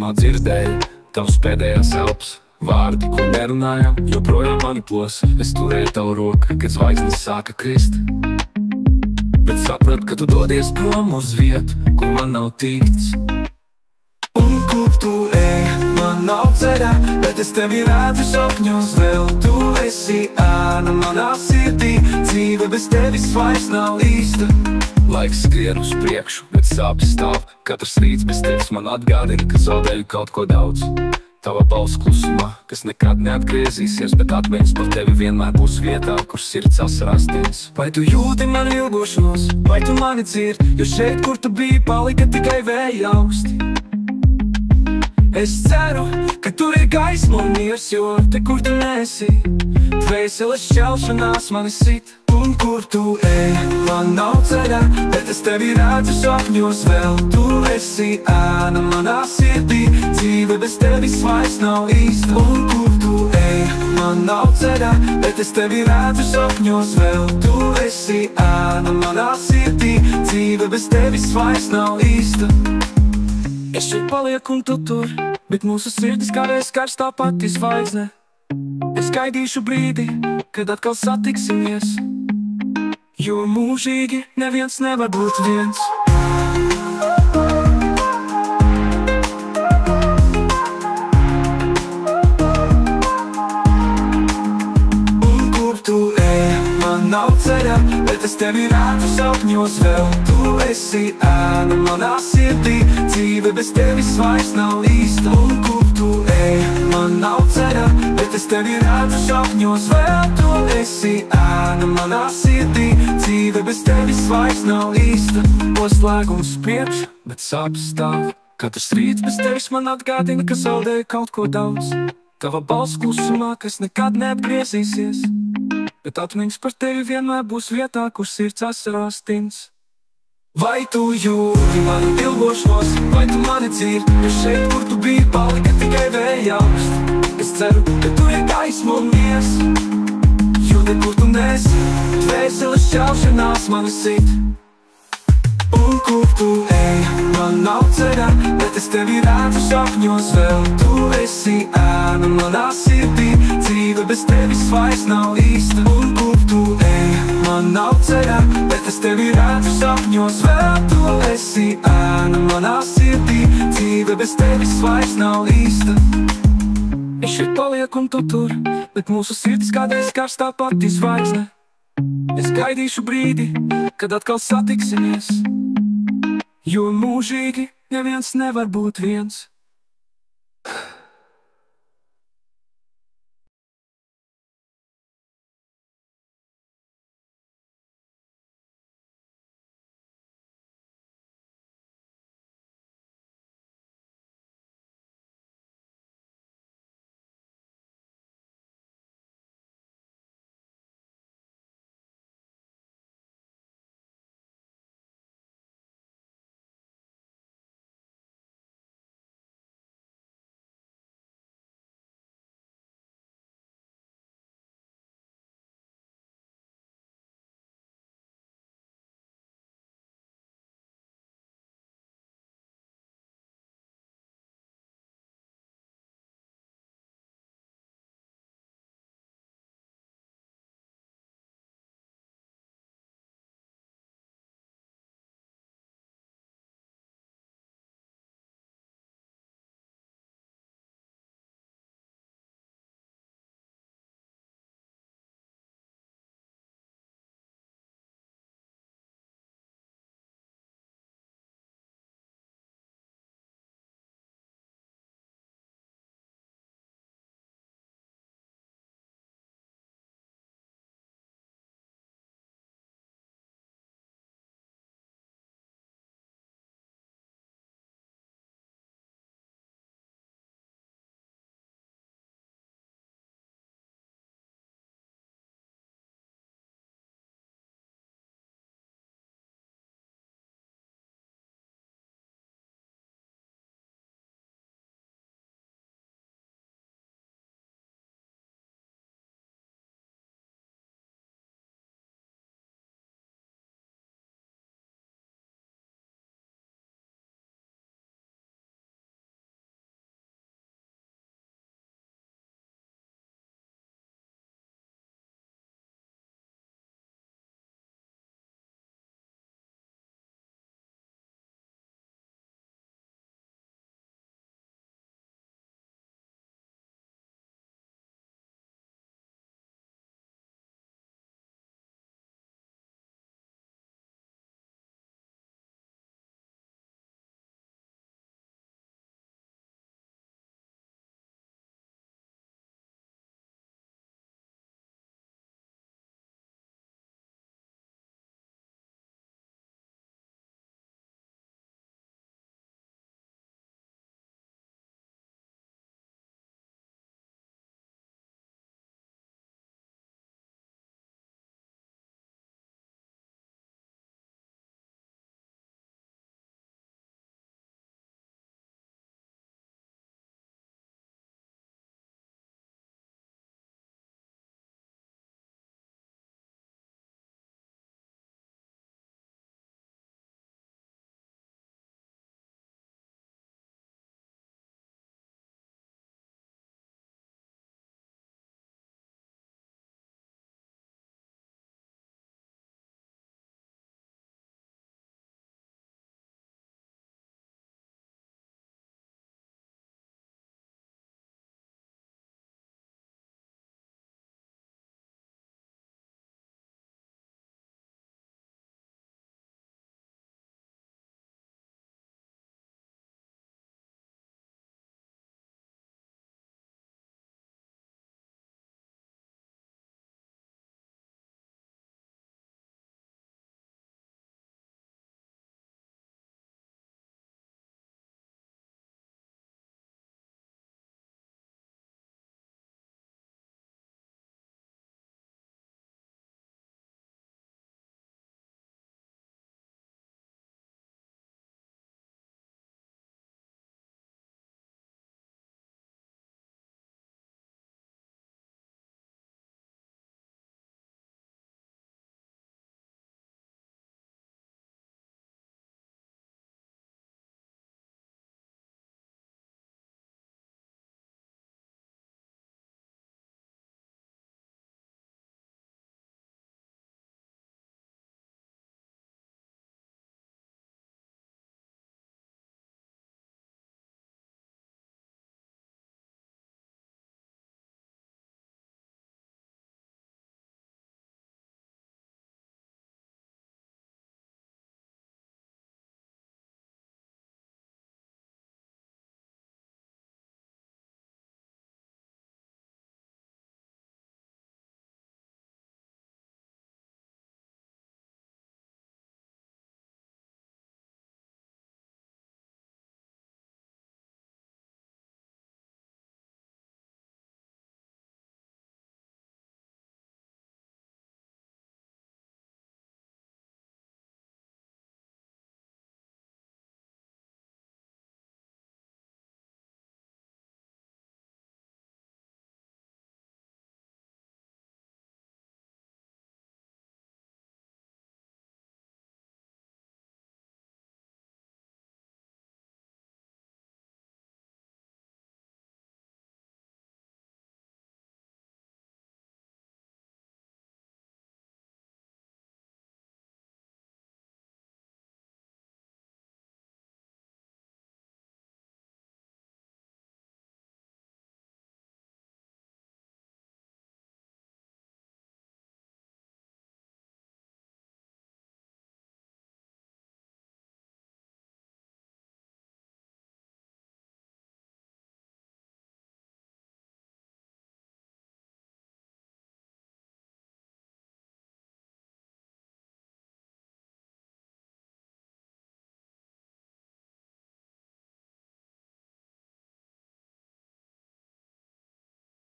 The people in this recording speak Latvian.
klusumā dzirdēju tavs pēdējās elpas vārdi, ko nerunājām, joprojām mani plos. Es turēju tavu roku, kad zvaigznes sāka krist, bet sapratu, ka tu dodies prom uz vietu, kur man nav tīkts. Un kur tu ej, man nav ceļa, bet es tevi redzu sapņos vēl. Tu esi ēna manā sirdī, dzīve bez tevis vairs nav īsta. Laiks skrien uz priekšu, bet sāpes stāv. Katrs rīts bez tevis man atgādina, ka zaudēju kaut ko daudz. Tava balss klusumā, kas nekad neatgriezīsies, bet atmiņas par tevi vienmēr būs vietā, kur sirds asarās tins. Vai tu jūti mani ilgošanos, vai tu mani dzirdi, jo šeit, kur tu biji, palika tikai vēja augsti. Es ceru, ka tur ir gaisma un miers, jo te, kur tu nesi, dvēseles šķelšanās mani sit. Un kur tu ej, man nav ceļa, bet es tevi redzu sapņos vēl. Tu esi ēna manā sirdī, dzīve bez tevis vairs nav īsta. Un kur tu ej, man nav ceļa, bet es tevi redzu sapņos vēl. Tu esi ēna manā sirdī, dzīve bez tevis vairs nav īsta. Es šeit palieku un tu tur, bet mūsu sirdis kādreiz skars tā pati zvaigzne. Es gaidīšu brīdi, kad atkal satiksimies, jo mūžīgi neviens nevar būt viens. Un kur tu ej, man nav ceļa, bet es tevi redzu sapņos vēl. Tu esi ēna manā sirdī, dzīve bez tevis vairs nav īsta. Un kur tu ej, man nav ceļa, bet es tevi redzu sapņos vēl. Tu esi ēna manā sirdī, dzīve bez tevis vairs nav īsta. Noslēgums priekš, bet sāpes stāv. Katrs rīts bez tevis man atgādina, ka zaudēju kaut ko daudz. Tava balss klusumā, kas nekad neatgriezīsies, bet atmiņas par tevi vienmēr būs vietā, kur sirds asarās tins. Vai tu jūti mani ilgošanos, vai tu mani dzirdi, jo šeit, kur tu biji, palika tikai vēja augsti. Es ceru, ka tur ir gaisma un miers, jo te, kur tu nesi, dvēseles šķelšanās mani sit. Un kur tu ej, man nav ceļa, bet es tevi redzu sapņos vēl. Tu esi ēna manā sirdī, dzīve bez tevis vairs nav īsta. Un kur tu ej, man nav ceļa, bet es tevi redzu sapņos vēl. Tu esi ēna manā sirdī, dzīve bez tevis vairs nav īsta. Es šeit palieku un tu tur, bet mūsu sirdis kādreiz skars tā pati zvaigzne. Es gaidīšu brīdi, kad atkal satiksimies, jo mūžīgi neviens nevar būt viens.